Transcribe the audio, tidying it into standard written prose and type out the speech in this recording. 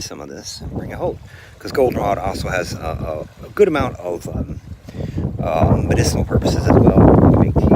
some of this and bring it home. Because goldenrod also has a good amount of medicinal purposes as well. You can make tea